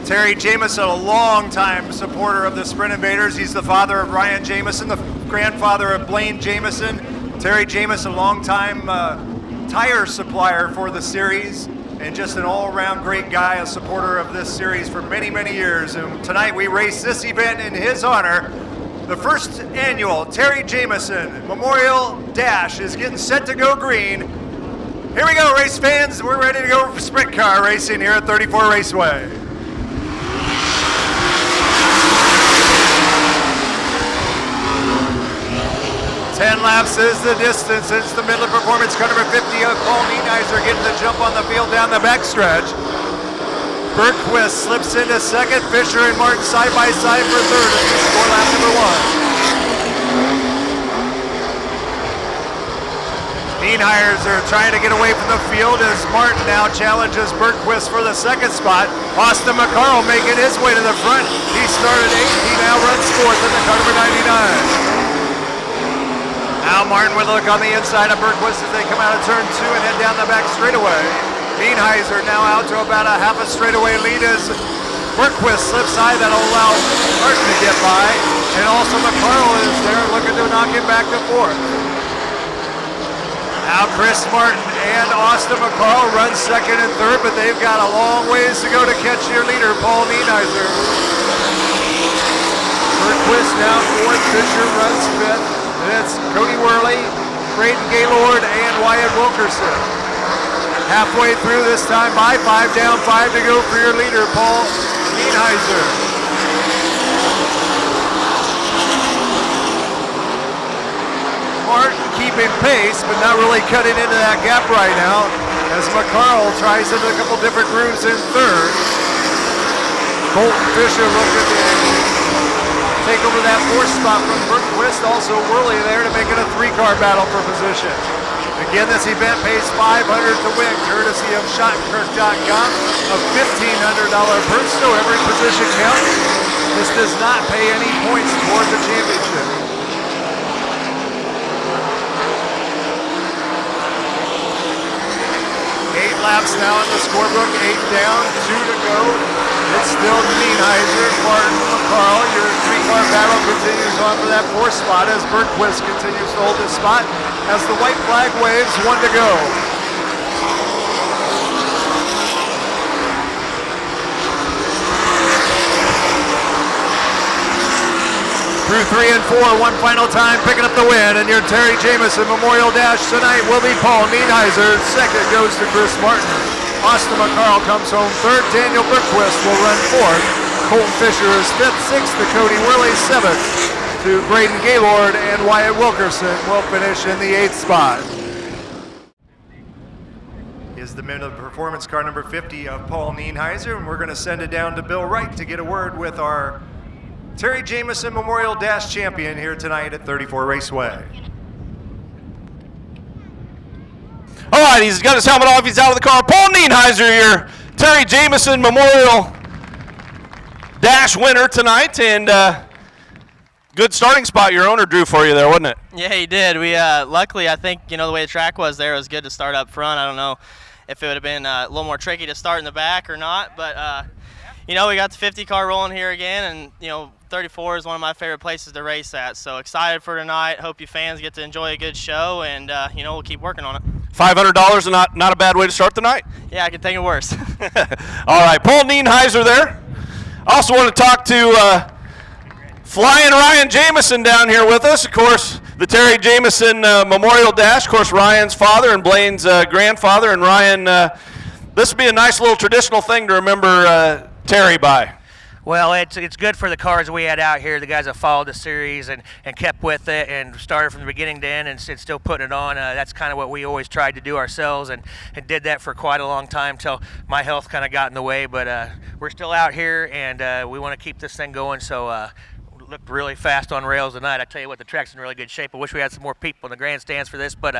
Terry Jamison, a long-time supporter of the Sprint Invaders. He's the father of Ryan Jamison, the grandfather of Blaine Jamison. Terry Jamison, a long-time tire supplier for the series, and just an all-around great guy, a supporter of this series for many, many years. And tonight we race this event in his honor. The first annual Terry Jamison Memorial Dash is getting set to go green. Here we go, race fans. We're ready to go for sprint car racing here at 34 Raceway. 10 laps is the distance. It's the middle of performance car number 50 of Paul Nienheiser getting the jump on the field down the backstretch. Bergquist slips into second. Fisher and Martin side by side for third in the score lap number 1. Nienheiser trying to get away from the field as Martin now challenges Bergquist for the second spot. Austin McCarl making his way to the front. He started 8th. He now runs 4th in the car number 99. Now Martin with a look on the inside of Bergquist as they come out of turn 2 and head down the back straightaway. Nienheiser now out to about a half a straightaway lead as Bergquist slips high. That'll allow Martin to get by. And also McCarl is there looking to knock him back to 4th. Now Chris Martin and Austin McCarl run 2nd and 3rd, but they've got a long ways to go to catch your leader, Paul Nienheiser. Bergquist now 4th. Fisher runs 5th. And it's Cody Worley, Braden Gaylord, and Wyatt Wilkerson. Halfway through this time by 5, down 5 to go for your leader, Paul Nienheiser. Martin keeping pace, but not really cutting into that gap right now, as McCarl tries into a couple different grooves in 3rd. Colton Fisher looking to take over that 4th spot from Bergquist. Also Worley there to make it a 3-car battle for position. Again, this event pays $500 to win, courtesy of ShotandKirk.com, a $1,500 purse, so every position counts. This does not pay any points toward the championship. 8 laps now in the scorebook, 8 down, 2 to go. It's still Nienheiser, Martin, McCarl. Your 3-car battle continues on for that 4th spot as Bergquist continues to hold this spot as the white flag waves, 1 to go. Through 3 and 4, one final time picking up the win, and your Terry Jamison Memorial Dash tonight will be Paul Nienheiser. 2nd goes to Chris Martin. Austin McCarl comes home 3rd. Daniel Bergquist will run 4th. Colton Fisher is 5th. 6th to Cody Worley. 7th to Braden Gaylord, and Wyatt Wilkerson will finish in the 8th spot. Is the minute of performance car number 50 of Paul Nienheiser, and we're going to send it down to Bill Wright to get a word with our Terry Jamison Memorial Dash champion here tonight at 34 Raceway. All right, he's got his helmet off. He's out of the car. Paul Nienheiser here, Terry Jamison Memorial Dash winner tonight, and good starting spot your owner drew for you there, wasn't it? Yeah, he did. We luckily, I think, the way the track was there, it was good to start up front. I don't know if it would have been a little more tricky to start in the back or not, but we got the 50 car rolling here again, and 34 is one of my favorite places to race at. So excited for tonight. Hope you fans get to enjoy a good show, and we'll keep working on it. $500 and not a bad way to start the night. Yeah, I could think of worse. All right, Paul Nienheiser there. I also want to talk to Flying Ryan Jamison down here with us. Of course, the Terry Jamison Memorial Dash. Of course, Ryan's father and Blaine's grandfather. And Ryan, this would be a nice little traditional thing to remember Terry by. Well, it's good for the cars we had out here, the guys that followed the series and kept with it and started from the beginning to end and still putting it on. That's kind of what we always tried to do ourselves and did that for quite a long time till my health kind of got in the way. But we're still out here, and we want to keep this thing going. So looked really fast on rails tonight. I tell you what, the track's in really good shape. I wish we had some more people in the grandstands for this, but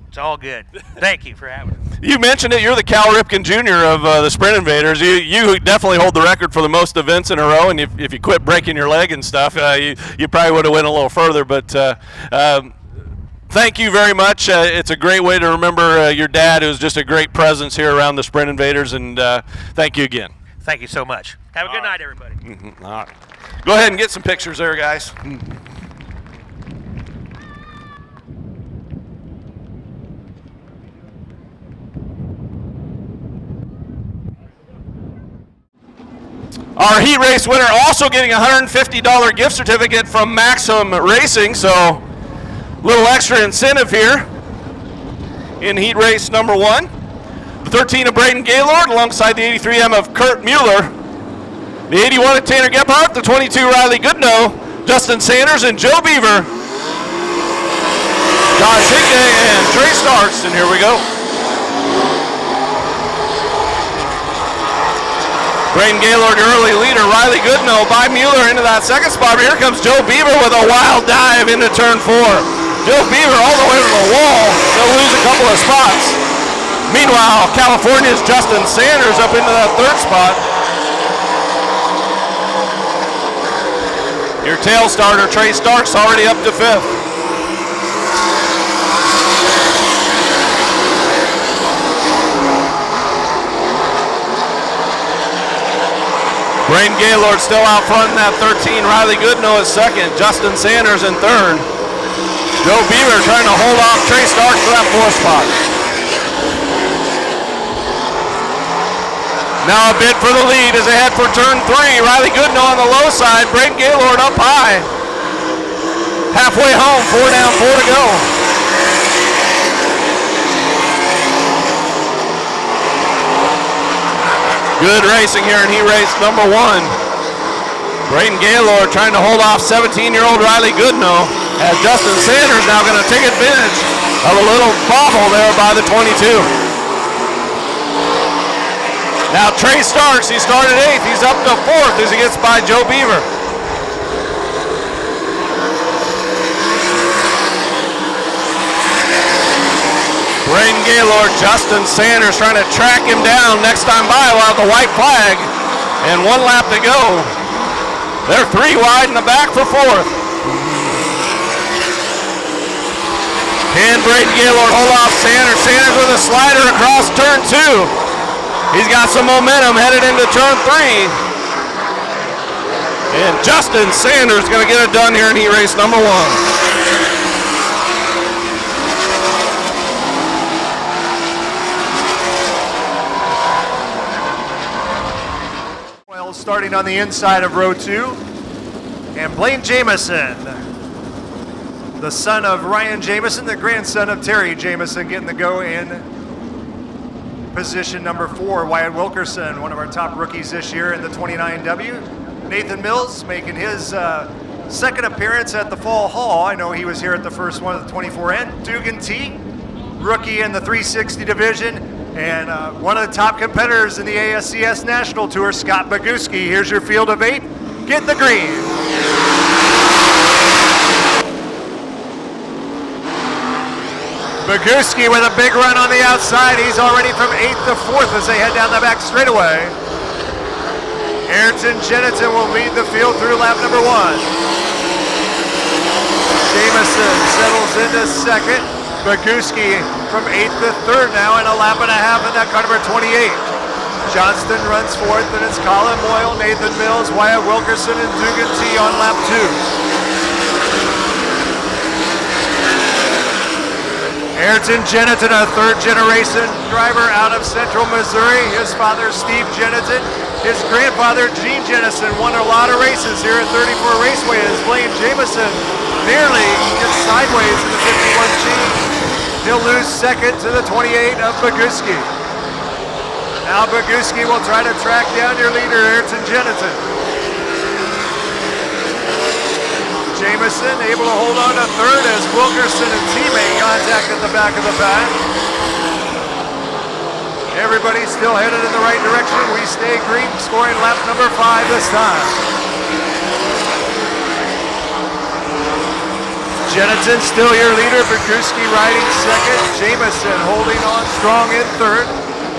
it's all good. Thank you for having us. You mentioned it. You're the Cal Ripken Jr. of the Sprint Invaders. You definitely hold the record for the most events in a row, and if you quit breaking your leg and stuff, you probably would have went a little further. But thank you very much. It's a great way to remember your dad, who's just a great presence here around the Sprint Invaders, and thank you again. Thank you so much. Have a good night, everybody. All right. Go ahead and get some pictures there, guys. Our heat race winner also getting a $150 gift certificate from Maxim Racing, so a little extra incentive here in heat race number 1. The 13 of Braden Gaylord alongside the 83M of Kurt Mueller. The 81 of Tanner Gebhardt, the 22 Riley Goodnow, Justin Sanders, and Joe Beaver. John Hickey and Trey Starks, and here we go. Braden Gaylord, your early leader. Riley Goodnow by Mueller into that second spot. Here comes Joe Beaver with a wild dive into turn 4. Joe Beaver all the way to the wall. They'll lose a couple of spots. Meanwhile, California's Justin Sanders up into that third spot. Your tail starter, Trey Starks, already up to 5th. Braden Gaylord still out front in that 13. Riley Goodnow is second. Justin Sanders in third. Joe Beaver trying to hold off Trey Starks for that 4th spot. Now a bid for the lead as they head for turn 3. Riley Goodnow on the low side. Braden Gaylord up high. Halfway home, 4 down, 4 to go. Good racing here in heat race number 1. Braden Gaylord trying to hold off 17-year-old Riley Goodnow as Justin Sanders now going to take advantage of a little bobble there by the 22. Now Trey Starks, he started 8th. He's up to 4th as he gets by Joe Beaver. Braden Gaylord, Justin Sanders trying to track him down next time by while the white flag. And 1 lap to go. They're 3 wide in the back for 4th. Can Braden Gaylord hold off Sanders? Sanders with a slider across turn 2. He's got some momentum headed into turn 3. And Justin Sanders going to get it done here in heat race number 1. Starting on the inside of row 2, and Blaine Jamison, the son of Ryan Jamison, the grandson of Terry Jamison, getting the go in position number 4. Wyatt Wilkerson, one of our top rookies this year in the 29W. Nathan Mills making his second appearance at the Fall Hall. I know he was here at the first one of the 24N. Dugan T, rookie in the 360 division. And one of the top competitors in the ASCS National Tour, Scott Boguski. Here's your field of 8. Get the green. Boguski with a big run on the outside. He's already from 8th to 4th as they head down the back straightaway. Ayrton Jennington will lead the field through lap number 1. Jamison settles into second. Boguski from 8th to 3rd now, and a lap and a half in that car number 28. Johnston runs 4th, and it's Colin Moyle, Nathan Mills, Wyatt Wilkerson, and Dugan T on lap 2. Ayrton Jennington, a 3rd generation driver out of Central Missouri. His father, Steve Jennington. His grandfather, Gene Jennison, won a lot of races here at 34 Raceway as Blaine Jamison nearly gets sideways in the 51G. He'll lose second to the 28 of Boguski. Now Boguski will try to track down your leader, Ayrton Jennington. Jamison able to hold on to 3rd as Wilkerson and teammate contact at the back of the pack. Everybody's still headed in the right direction. We stay green, scoring lap number 5 this time. Jennington still your leader, Boguski riding second. Jamison holding on strong in 3rd.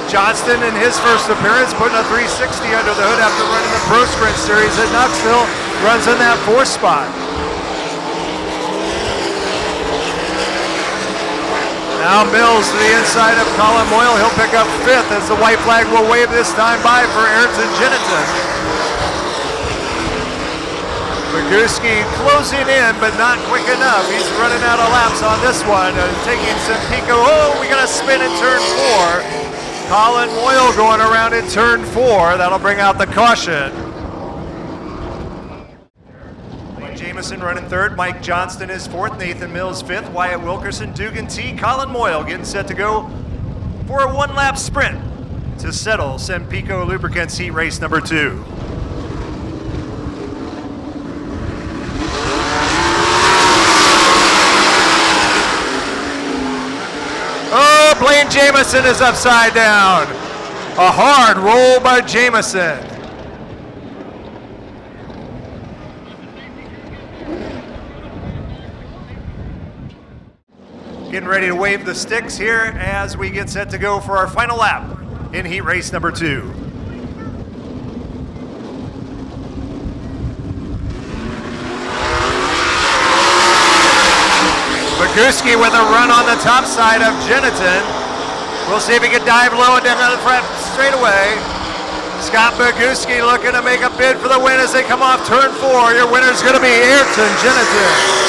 Johnston in his first appearance putting a 360 under the hood after running the Pro Sprint Series at Knoxville. Runs in that 4th spot. Now Mills to the inside of Colin Moyle. He'll pick up 5th as the white flag will wave this time by for Ayrton Jennington. Boguski closing in, but not quick enough. He's running out of laps on this one, taking some pico. Oh, we got a spin in turn 4. Colin Moyle going around in turn 4. That'll bring out the caution. Jameson running 3rd, Mike Johnston is 4th, Nathan Mills 5th, Wyatt Wilkerson, Dugan T, Colin Moyle getting set to go for a 1-lap sprint to settle Sempico Lubricants heat race number 2. Oh, Blaine Jameson is upside down. A hard roll by Jameson. Getting ready to wave the sticks here as we get set to go for our final lap in heat race number 2. Boguski with a run on the top side of Jennington. We'll see if he can dive low and down the front straightaway. Scott Boguski looking to make a bid for the win as they come off turn 4. Your winner is going to be Ayrton Jennington.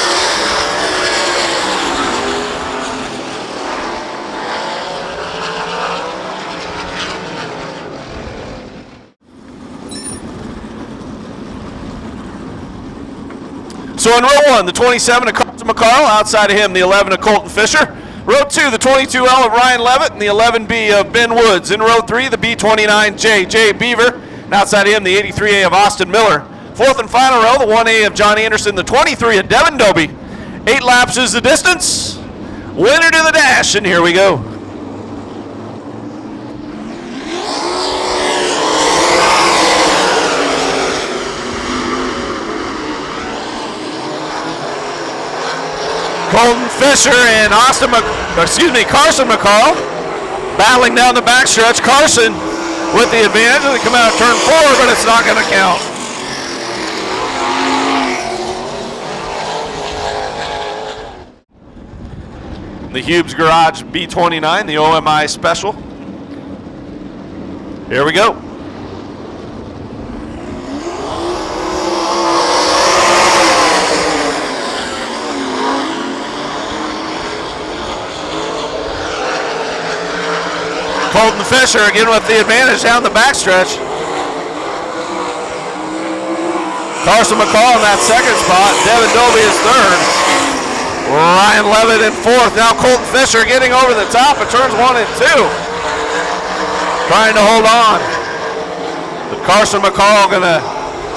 So in row 1, the 27 of Carson McCarl, outside of him, the 11 of Colton Fisher. Row 2, the 22L of Ryan Levitt and the 11B of Ben Woods. In row 3, the B29 J.J. Beaver, and outside of him, the 83A of Austin Miller. 4th and final row, the 1A of John Anderson, the 23 of Devin Doby. 8 laps is the distance. Winner to the dash, and here we go. Colton Fisher and Carson McCall battling down the backstretch. Carson with the advantage as they come out of turn 4, but it's not going to count. The Hubes Garage B29, the OMI Special. Here we go. Colton Fisher again with the advantage down the backstretch. Carson McCall in that 2nd spot. Devin Doby is 3rd. Ryan Levitt in 4th. Now Colton Fisher getting over the top of turns 1 and 2. Trying to hold on. But Carson McCall going to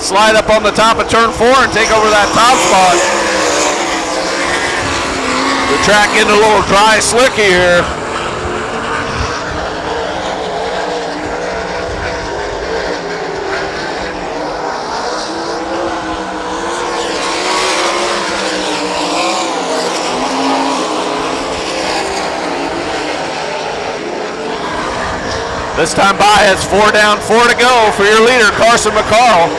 slide up on the top of turn 4 and take over that top spot. The track getting a little dry, slicky here. This time by, it's 4 down, 4 to go for your leader, Carson McCall.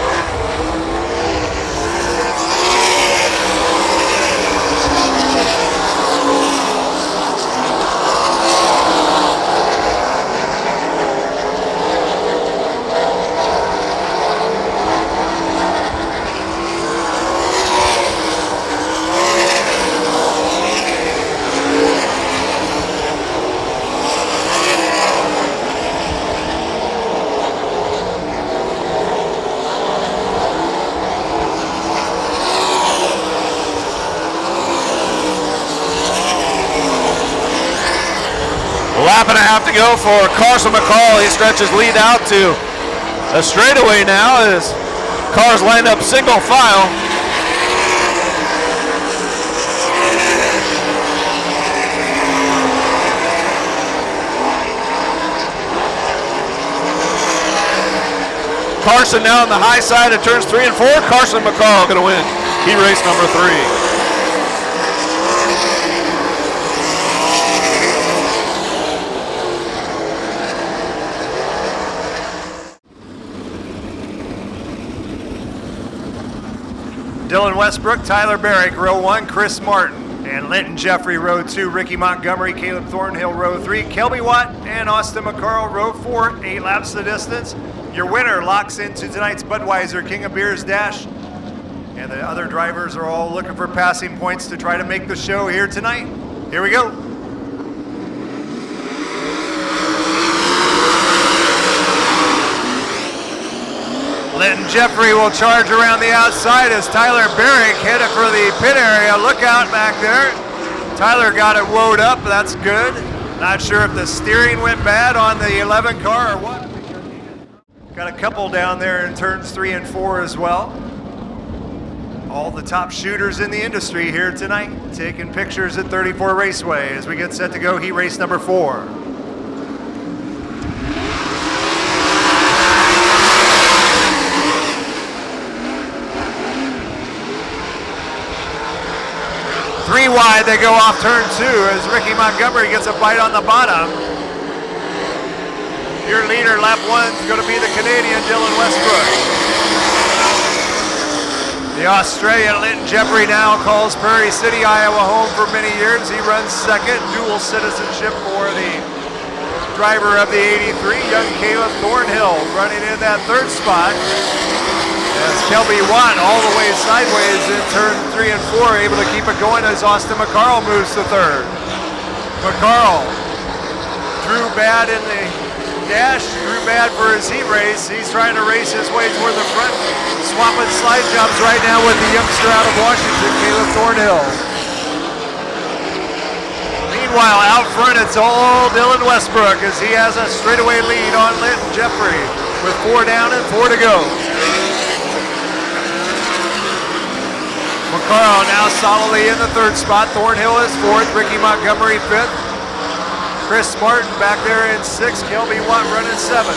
Lap and a half to go for Carson McCall. He stretches lead out to a straightaway now as cars line up single file. Carson now on the high side of turns 3 and 4. Carson McCall going to win heat race number 3. Dylan Westbrook, Tyler Barrick, row 1, Chris Martin. And Linton Jeffrey, row 2. Ricky Montgomery, Caleb Thornhill, row 3. Kelby Watt and Austin McCarl, row 4. 8 laps the distance. Your winner locks into tonight's Budweiser King of Beers Dash. And the other drivers are all looking for passing points to try to make the show here tonight. Here we go. Linton Jeffrey will charge around the outside as Tyler Barrick headed for the pit area. Look out back there. Tyler got it woed up. That's good. Not sure if the steering went bad on the 11 car or what. Got a couple down there in turns 3 and 4 as well. All the top shooters in the industry here tonight, taking pictures at 34 Raceway as we get set to go heat race number 4. Three wide, they go off turn 2 as Ricky Montgomery gets a bite on the bottom. Your leader, lap 1, is going to be the Canadian Dylan Westbrook. The Australian Linton Jeffrey now calls Prairie City, Iowa home for many years. He runs second, dual citizenship for the driver of the 83, young Caleb Thornhill, running in that 3rd spot. As Kelby Watt all the way sideways in turn 3 and 4, able to keep it going as Austin McCarl moves to 3rd. McCarl drew bad in the dash, drew bad for his heat race. He's trying to race his way toward the front, swapping slide jumps right now with the youngster out of Washington, Caleb Thornhill. Meanwhile, out front, it's all Dylan Westbrook as he has a straightaway lead on Linton Jeffrey with 4 down and 4 to go. McCarl now solidly in the 3rd spot. Thornhill is 4th, Ricky Montgomery 5th. Chris Martin back there in 6th, Kelby Watt running 7th.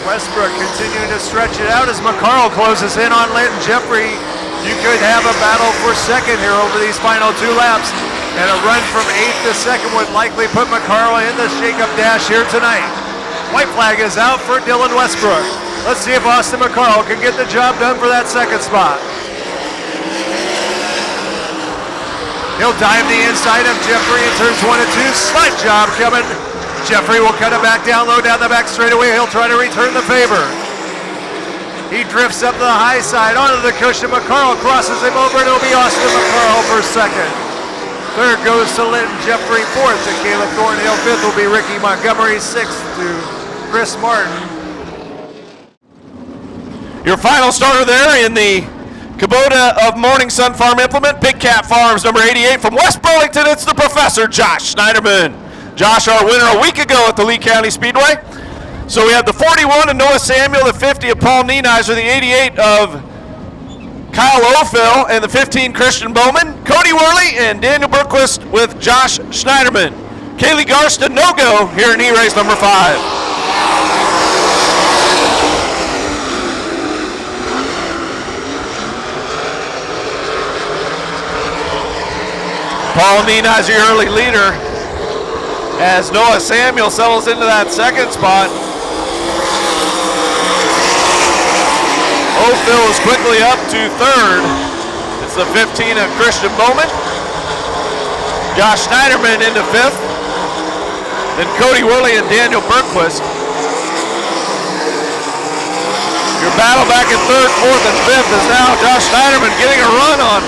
Westbrook continuing to stretch it out as McCarl closes in on Linton Jeffrey. You could have a battle for 2nd here over these final 2 laps. And a run from 8th to 2nd would likely put McCarl in the shake-up dash here tonight. White flag is out for Dylan Westbrook. Let's see if Austin McCarl can get the job done for that 2nd spot. He'll dive the inside of Jeffrey in turns 1 and 2. Slide job coming. Jeffrey will cut it back down low down the back straightaway. He'll try to return the favor. He drifts up to the high side onto the cushion. McCarl crosses him over, and it'll be Austin McCarl for 2nd. 3rd goes to Linton Jeffrey. 4th to Caleb Thornhill. 5th will be Ricky Montgomery. 6th to Chris Martin. Your final starter there in the Kubota of Morning Sun Farm Implement, Big Cat Farms, number 88 from West Burlington. It's the Professor Josh Schneiderman. Josh, our winner a week ago at the Lee County Speedway. So we have the 41 of Noah Samuel, the 50 of Paul Nienizer, the 88 of Kyle Ophil, and the 15 Christian Bowman, Cody Worley, and Daniel Berquist with Josh Schneiderman. Kaylee Garston, no-go here in E-Race number 5. Paul Nienizer, your early leader, as Noah Samuel settles into that 2nd spot. Ophil is quickly up to 3rd. It's the 15 of Christian Bowman. Josh Schneiderman into 5th. Then Cody Worley and Daniel Berquist. Your battle back in 3rd, 4th, and 5th is now Josh Schneiderman getting a run on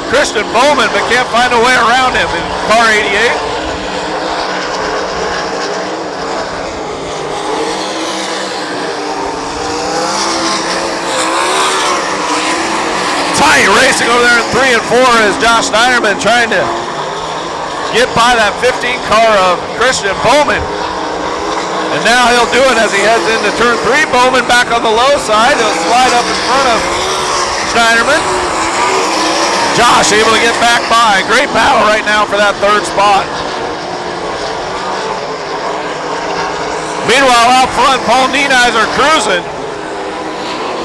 Christian Bowman, but can't find a way around him in car 88. Tight racing over there in 3 and 4 is Josh Schneiderman trying to get by that 15 car of Christian Bowman. And now he'll do it as he heads into turn 3. Bowman back on the low side. He'll slide up in front of Schneiderman. Josh able to get back by. Great battle right now for that 3rd spot. Meanwhile, out front, Paul Nienizer cruising.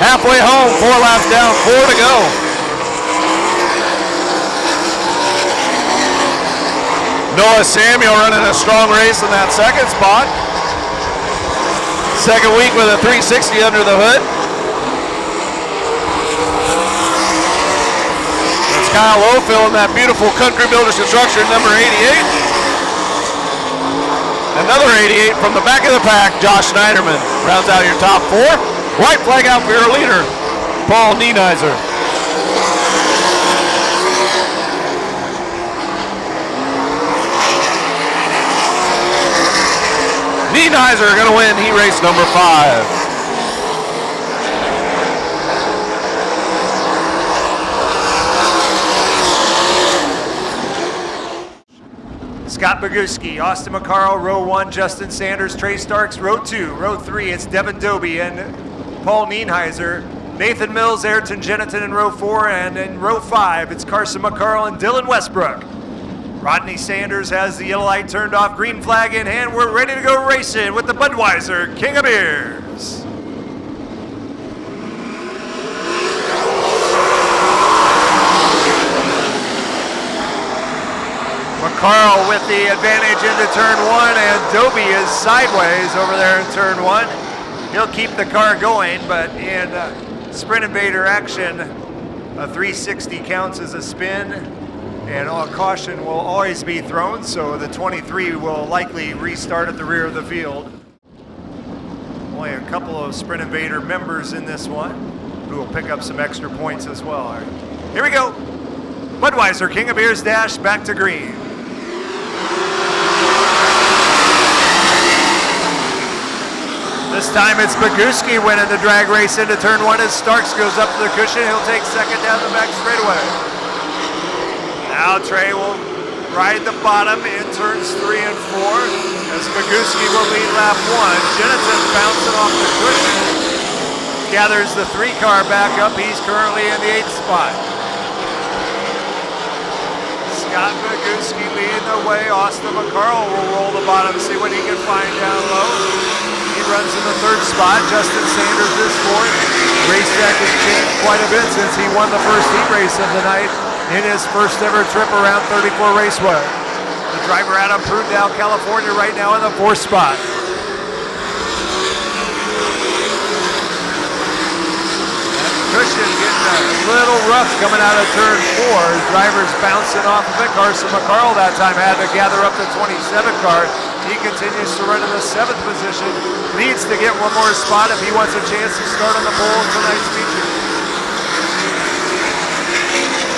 Halfway home, 4 laps down, 4 to go. Noah Samuel running a strong race in that second spot. Second week with a 360 under the hood. That's Kyle Ophil in that beautiful Country Builders Construction number 88. Another 88 from the back of the pack, Josh Schneiderman rounds out your top 4. White flag out for your leader, Paul Nienheiser. Nienheiser going to win heat race number 5. Scott Boguski, Austin McCarl, row 1, Justin Sanders, Trey Starks, row 2. Row 3, it's Devin Doby and Paul Nienheiser. Nathan Mills, Ayrton Jennington in row 4, and in row 5, it's Carson McCarl and Dylan Westbrook. Rodney Sanders has the yellow light turned off, green flag in hand. We're ready to go racing with the Budweiser King of Beers. McCarl with the advantage into turn 1, and Doby is sideways over there in turn 1. He'll keep the car going, but in Sprint Invader action, a 360 counts as a spin, and all caution will always be thrown, so the 23 will likely restart at the rear of the field. Only a couple of Sprint Invader members in this one who will pick up some extra points as well. All right, here we go. Budweiser King of Beers dash back to green. This time it's Boguski winning the drag race into turn 1 as Starks goes up to the cushion. He'll take second down the back straightaway. Now Trey will ride the bottom in turns 3 and 4 as Boguski will lead lap 1. Jennington bouncing off the cushion. Gathers the 3 car back up. He's currently in the 8th spot. Scott Boguski leading the way. Austin McCarl will roll the bottom, see what he can find down low. He runs in the 3rd spot. Justin Sanders is 4th. Racetrack has changed quite a bit since he won the first heat race of the night in his first ever trip around 34 Raceway. The driver out of Prudhoe, California right now in the 4th spot. Cushion getting a little rough coming out of turn 4. Drivers bouncing off of it. Carson McCarl that time had to gather up the 27 car. He continues to run in the 7th position. Needs to get one more spot if he wants a chance to start on the pole in tonight's feature.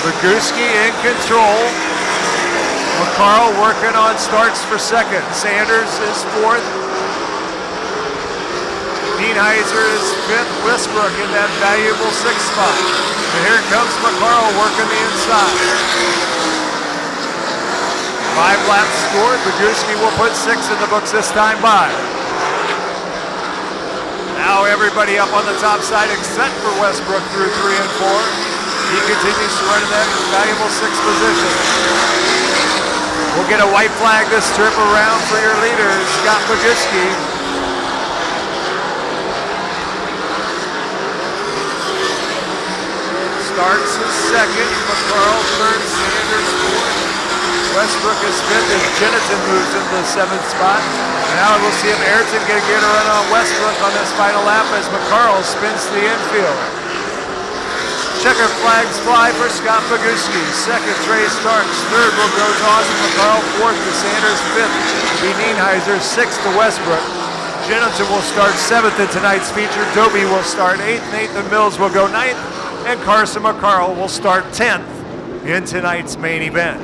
Boguski in control. McCarl working on starts for 2nd. Sanders is 4th. Nienheiser is 5th. Westbrook in that valuable 6th spot. And here comes McCarl working the inside. 5 laps scored. Boguski will put 6 in the books this time by. Now everybody up on the top side except for Westbrook through 3 and 4. He continues to run in that valuable 6th position. We'll get a white flag this trip around for your leader, Scott Boguski. Starks is 2nd. McCarl 3rd. Sanders 4th. Westbrook is 5th as Jennington moves into the 7th spot. Now we'll see if Ayrton can get a run on Westbrook on this final lap as McCarl spins to the infield. Checker flags fly for Scott Boguski. 2nd, Trey Starks. 3rd will go to Austin McCarl. 4th to Sanders. 5th to be Nienheiser. 6th to Westbrook. Jennington will start 7th in tonight's feature. Doby will start 8th. Nathan Mills will go 9th. And Carson McCarl will start 10th in tonight's main event.